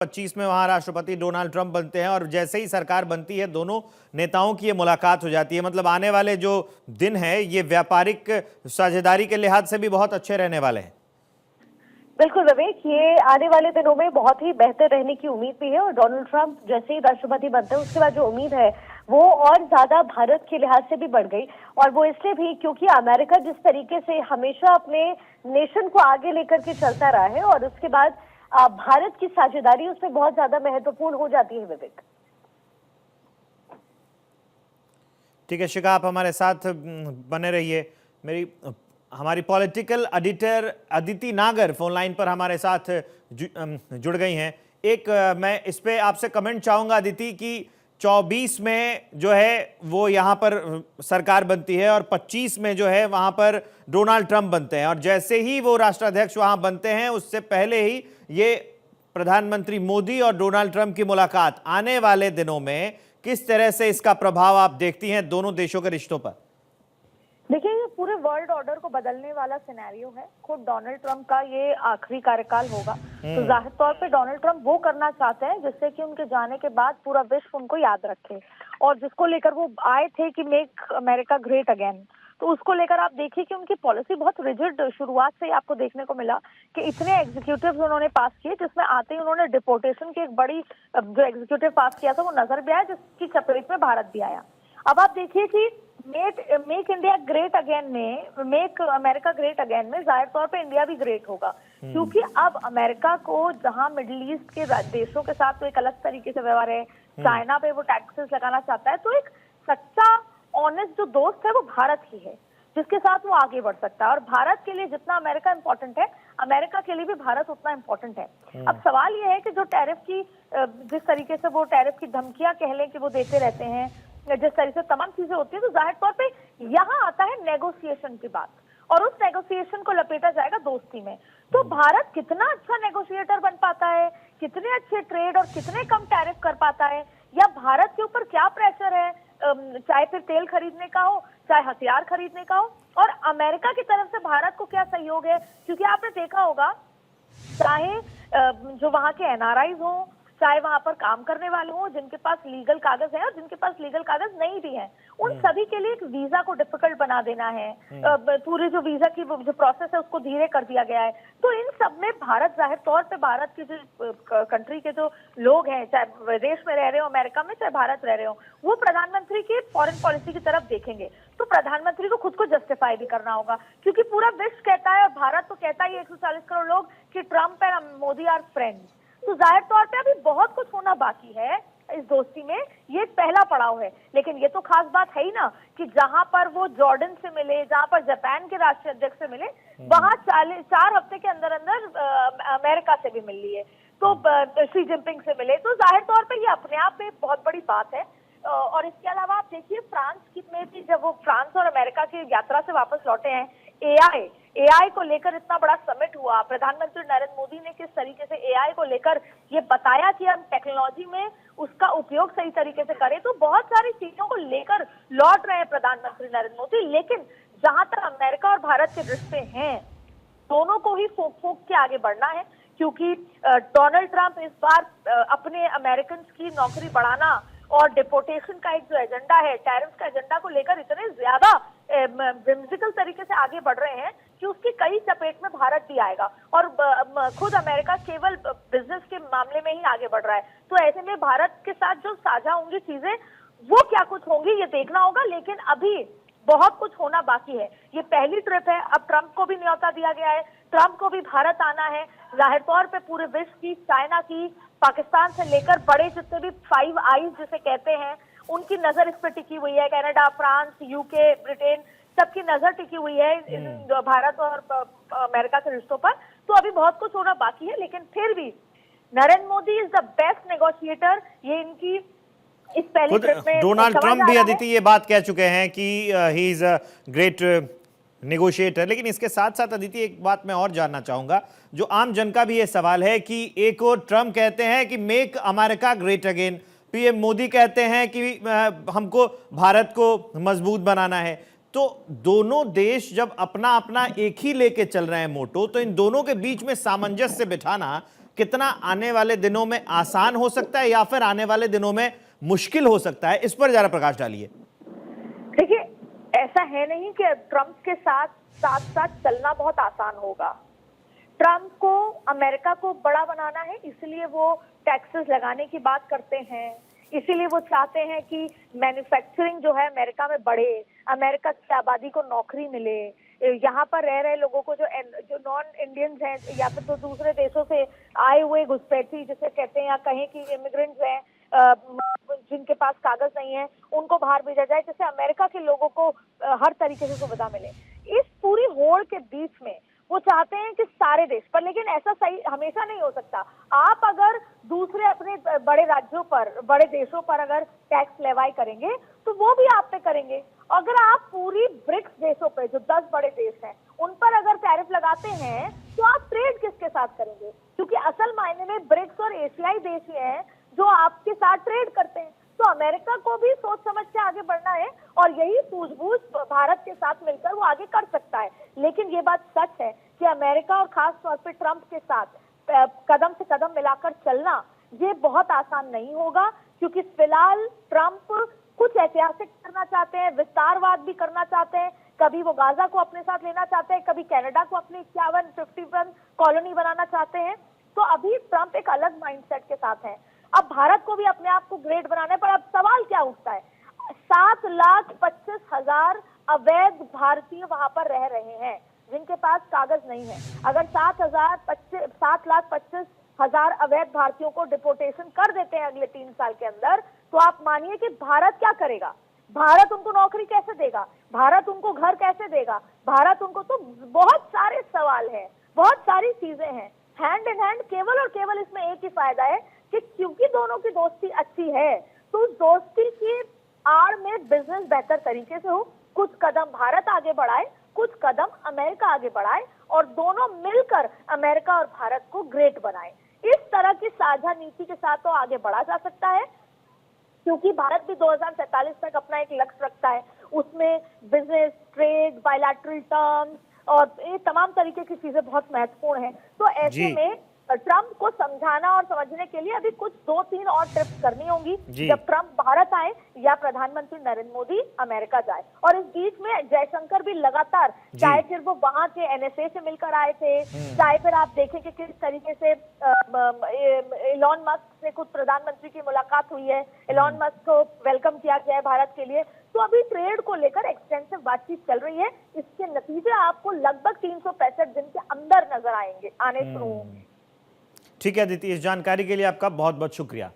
25 में वहां राष्ट्रपति डोनाल्ड ट्रंप बनते हैं और जैसे ही सरकार बनती है दोनों नेताओं की ये मुलाकात हो जाती है। मतलब आने वाले जो दिन है ये व्यापारिक साझेदारी के लिहाज से भी बहुत अच्छे रहने वाले हैं। बिल्कुल विवेक, ये आने वाले दिनों में बहुत ही बेहतर रहने की उम्मीद भी है और डोनाल्ड ट्रंप जैसे ही राष्ट्रपति बनते हैं उसके बाद जो उम्मीद है वो और ज्यादा भारत के लिहाज से भी बढ़ गई। और वो इसलिए भी क्योंकि अमेरिका जिस तरीके से हमेशा अपने नेशन को आगे लेकर के चलता रहा है और उसके बाद भारत की साझेदारी उसमें बहुत ज्यादा महत्वपूर्ण हो जाती है विवेक। ठीक है शिखा, आप हमारे साथ बने रहिए। हमारी पॉलिटिकल एडिटर अदिति नागर फोन लाइन पर हमारे साथ जुड़ गई हैं। मैं इस पे आपसे कमेंट चाहूंगा अदिति कि 24 में जो है वो यहाँ पर सरकार बनती है और 25 में जो है वहाँ पर डोनाल्ड ट्रंप बनते हैं और जैसे ही वो राष्ट्राध्यक्ष वहाँ बनते हैं उससे पहले ही ये प्रधानमंत्री मोदी और डोनाल्ड ट्रंप की मुलाकात आने वाले दिनों में किस तरह से इसका प्रभाव आप देखती हैं दोनों देशों के रिश्तों पर? देखिए, ये पूरे वर्ल्ड ऑर्डर को बदलने वाला सिनेरियो है। खुद डोनाल्ड ट्रंप का ये आखिरी कार्यकाल होगा, तो जाहिर तौर पे डोनाल्ड ट्रंप वो करना चाहते हैं जिससे कि उनके जाने के बाद पूरा विश्व उनको याद रखे और जिसको लेकर वो आए थे कि मेक अमेरिका ग्रेट अगेन। तो उसको लेकर आप देखिए कि उनकी पॉलिसी बहुत रिजिड शुरुआत से ही आपको देखने को मिला कि इतने एग्जीक्यूटिव उन्होंने पास किए जिसमें आते ही उन्होंने डिपोर्टेशन की एक बड़ी जो एग्जीक्यूटिव पास किया था वो नजर भी आया, जिसकी चपेट में भारत भी आया। अब आप देखिए कि मेक इंडिया ग्रेट अगेन में, मेक अमेरिका ग्रेट अगेन में जाहिर तौर पे इंडिया भी ग्रेट होगा क्योंकि अब अमेरिका को जहां मिडिल ईस्ट के देशों के साथ तो एक अलग तरीके से व्यवहार है, चाइना पे वो टैक्सेस लगाना चाहता है, तो एक सच्चा ऑनेस्ट जो दोस्त है वो भारत ही है जिसके साथ वो आगे बढ़ सकता है। और भारत के लिए जितना अमेरिका इंपॉर्टेंट है, अमेरिका के लिए भी भारत उतना इंपॉर्टेंट है। अब सवाल ये है कि जो टैरिफ की जिस तरीके से वो टैरिफ की धमकियां कह लें कि वो देते रहते हैं, जिस तरह से तमाम चीजें होती है, तो जाहिर तौर पे यहाँ आता है नेगोशिएशन की बात और उस नेगोशिएशन को लपेटा जाएगा दोस्ती में। तो भारत कितना अच्छा नेगोशिएटर बन पाता है, कितने अच्छे ट्रेड और कितने कम टैरिफ कर पाता है, या भारत के ऊपर क्या प्रेशर है, चाहे फिर तेल खरीदने का हो चाहे हथियार खरीदने का हो, और अमेरिका की तरफ से भारत को क्या सहयोग है। क्योंकि आपने देखा होगा चाहे जो वहां के एनआरआईज हो, चाहे वहां पर काम करने वाले हों जिनके पास लीगल कागज है और जिनके पास लीगल कागज नहीं भी है, उन सभी के लिए एक वीजा को डिफिकल्ट बना देना है। पूरे जो वीजा की जो प्रोसेस है उसको धीरे कर दिया गया है। तो इन सब में भारत जाहिर तौर पे भारत के जो कंट्री के जो लोग हैं, चाहे विदेश में रह रहे हो अमेरिका में, चाहे भारत रह रहे हो, वो प्रधानमंत्री की फॉरेन पॉलिसी की तरफ देखेंगे। तो प्रधानमंत्री को खुद को जस्टिफाई भी करना होगा क्योंकि पूरा विश्व कहता है और भारत तो कहता ही 140 करोड़ लोग कि Trump and Modi are friends. तो जाहिर तौर पे अभी बहुत कुछ होना बाकी है इस दोस्ती में, ये पहला पड़ाव है। लेकिन ये तो खास बात है ही ना कि जहां पर वो जॉर्डन से मिले, जहां पर जापान के राष्ट्रीय अध्यक्ष से मिले, वहां 4 हफ्ते के अंदर अंदर अमेरिका से भी मिल लिए, तो शी जिनपिंग से मिले। तो जाहिर तौर पे ये अपने आप में बहुत बड़ी बात है। और इसके अलावा आप देखिए फ्रांस की में भी जब वो फ्रांस और अमेरिका की यात्रा से वापस लौटे हैं, एआई को लेकर इतना बड़ा समिट हुआ, प्रधानमंत्री नरेंद्र मोदी ने किस तरीके से एआई को लेकर ये बताया कि हम टेक्नोलॉजी में उसका उपयोग सही तरीके से करें। तो बहुत सारी चीजों को लेकर लौट रहे हैं प्रधानमंत्री नरेंद्र मोदी। लेकिन जहां तक अमेरिका और भारत के रिश्ते हैं, दोनों को ही फूंक फूंक के आगे बढ़ना है क्योंकि डोनाल्ड ट्रंप इस बार अपने अमेरिकन की नौकरी बढ़ाना और डिपोर्टेशन का एक जो एजेंडा है, टैरिफ का एजेंडा को लेकर इतने ज्यादा विम्सिकल तरीके से आगे बढ़ रहे हैं कि उसकी कई चपेट में भारत भी आएगा और खुद अमेरिका केवल बिजनेस के मामले में ही आगे बढ़ रहा है। तो ऐसे में भारत के साथ जो साझा होंगी चीजें वो क्या कुछ होंगी ये देखना होगा। लेकिन अभी बहुत कुछ होना बाकी है। ये पहली ट्रिप है, अब ट्रंप को भी न्योता दिया गया है, ट्रंप को भी भारत आना है। जाहिर तौर पे पूरे विश्व की, चाइना की, पाकिस्तान से लेकर बड़े जितने भी 5 आईज जिसे कहते हैं, उनकी नजर इस पर टिकी हुई है। कनाडा, फ्रांस, यूके, ब्रिटेन, सबकी नजर टिकी हुई है भारत और अमेरिका के रिश्तों पर। तो अभी बहुत कुछ होना बाकी है, लेकिन फिर भी Narendra Modi is the best negotiator. ये इनकी इस पहली ट्रिप में डोनाल्ड ट्रंप भी अदिति ये बात कह चुके हैं कि he is a great negotiator. लेकिन इसके साथ साथ अदिति एक बात मैं और जानना चाहूंगा, जो आम जन का भी ये सवाल है कि एक और ट्रंप कहते हैं कि make America great again, PM Modi कहते हैं कि हमको भारत को मजबूत बनाना है। तो दोनों देश जब अपना अपना एक ही लेके चल रहे हैं मोटो, तो इन दोनों के बीच में सामंजस्य बिठाना कितना आने वाले दिनों में आसान हो सकता है या फिर आने वाले दिनों में मुश्किल हो सकता है, इस पर जरा प्रकाश डालिए। देखिए, ऐसा है नहीं कि ट्रम्प के साथ साथ साथ चलना बहुत आसान होगा। ट्रम्प को अमेरिका को बड़ा बनाना है, इसलिए वो टैक्सेस लगाने की बात करते हैं, इसीलिए वो चाहते हैं कि मैन्युफैक्चरिंग जो है अमेरिका में बढ़े, अमेरिका की आबादी को नौकरी मिले, यहाँ पर रह रहे लोगों को जो नॉन इंडियंस हैं या फिर तो दूसरे देशों से आए हुए घुसपैठी जिसे कहते हैं, या कहें कि इमिग्रेंट्स हैं जिनके पास कागज नहीं है, उनको बाहर भेजा जाए, जिससे अमेरिका के लोगों को हर तरीके से सुविधा मिले। इस पूरी होड़ के बीच में वो चाहते हैं कि सारे देश पर, लेकिन ऐसा सही हमेशा नहीं हो सकता। आप अगर दूसरे अपने बड़े राज्यों पर, बड़े देशों पर अगर टैक्स लेवाई करेंगे तो वो भी आप पे करेंगे। अगर आप पूरी ब्रिक्स देशों पे, जो 10 बड़े देश हैं, उन पर अगर टैरिफ लगाते हैं तो आप ट्रेड किसके साथ करेंगे? क्योंकि असल मायने में ब्रिक्स और एशियाई देश ही हैं जो आपके साथ ट्रेड करते हैं। तो अमेरिका को भी सोच समझ के आगे बढ़ना है और यही सूझबूझ भारत के साथ मिलकर वो आगे कर सकता है। लेकिन ये बात सच है कि अमेरिका और खास तौर पे ट्रंप के साथ कदम से कदम मिलाकर चलना ये बहुत आसान नहीं होगा, क्योंकि फिलहाल ट्रंप कुछ ऐतिहासिक करना चाहते हैं, विस्तारवाद भी करना चाहते हैं। कभी वो गाजा को अपने साथ लेना चाहते हैं, कभी कनाडा को अपनी 51 कॉलोनी बनाना चाहते हैं। तो अभी ट्रंप एक अलग माइंडसेट के साथ हैं। अब भारत को भी अपने आप को ग्रेट बनाना है, पर अब सवाल क्या उठता है? 7,25,000 अवैध भारतीय वहां पर रह रहे हैं जिनके पास कागज नहीं है। अगर 7,25,000 अवैध भारतीयों को डिपोर्टेशन कर देते हैं अगले 3 साल के अंदर, तो आप मानिए कि भारत क्या करेगा? भारत उनको नौकरी कैसे देगा? भारत उनको घर कैसे देगा? भारत उनको, तो बहुत सारे सवाल हैं, बहुत सारी चीजें हैं। हैंड इन हैंड केवल और केवल इसमें एक ही फायदा है कि क्योंकि दोनों की दोस्ती अच्छी है, तो उस दोस्ती की आड़ में बिजनेस बेहतर तरीके से हो। कुछ कदम भारत आगे बढ़ाए, कुछ कदम अमेरिका आगे बढ़ाए और दोनों मिलकर अमेरिका और भारत को ग्रेट बनाए। इस तरह की साझा नीति के साथ तो आगे बढ़ा जा सकता है, क्योंकि भारत भी 2047 तक अपना एक लक्ष्य रखता है। उसमें बिजनेस, ट्रेड, बायलैटरल टर्म्स और ये तमाम तरीके की चीजें बहुत महत्वपूर्ण हैं। तो ऐसे में ट्रंप को समझाना और समझने के लिए अभी कुछ 2-3 और ट्रिप्स करनी होंगी जब ट्रंप भारत आए या प्रधानमंत्री नरेंद्र मोदी अमेरिका जाए। और इस बीच में जयशंकर भी लगातार, चाहे फिर वो वहां के एनएसए से मिलकर आए थे, चाहे फिर आप देखें कि किस तरीके से एलॉन मस्क से खुद प्रधानमंत्री की मुलाकात हुई है, एलॉन मस्क को वेलकम किया गया है भारत के लिए। तो अभी ट्रेड को लेकर एक्सटेंसिव बातचीत चल रही है। इसके नतीजे आपको लगभग 365 दिन के अंदर नजर आने शुरू होंगे। ठीक है अदिति, इस जानकारी के लिए आपका बहुत बहुत शुक्रिया।